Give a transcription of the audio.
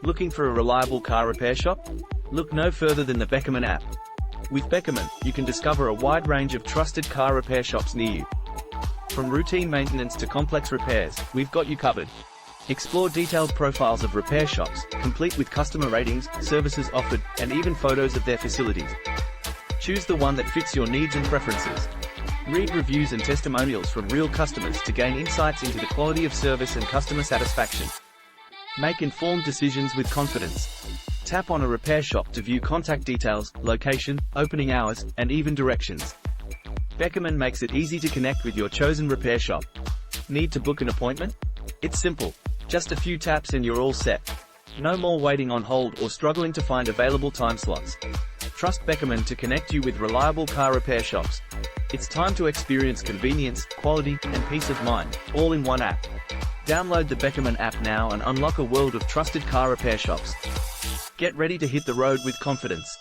Looking for a reliable car repair shop? Look no further than the Beckerman app. With Beckerman, you can discover a wide range of trusted car repair shops near you. From routine maintenance to complex repairs, we've got you covered. Explore detailed profiles of repair shops, complete with customer ratings, services offered, and even photos of their facilities. Choose the one that fits your needs and preferences. Read reviews and testimonials from real customers to gain insights into the quality of service and customer satisfaction. Make informed decisions with confidence. Tap on a repair shop to view contact details, location, opening hours, and even directions. Beckerman makes it easy to connect with your chosen repair shop. Need to book an appointment? It's simple. Just a few taps and you're all set. No more waiting on hold or struggling to find available time slots. Trust Beckerman to connect you with reliable car repair shops. It's time to experience convenience, quality, and peace of mind, all in one app. Download the Beckerman app now and unlock a world of trusted car repair shops. Get ready to hit the road with confidence.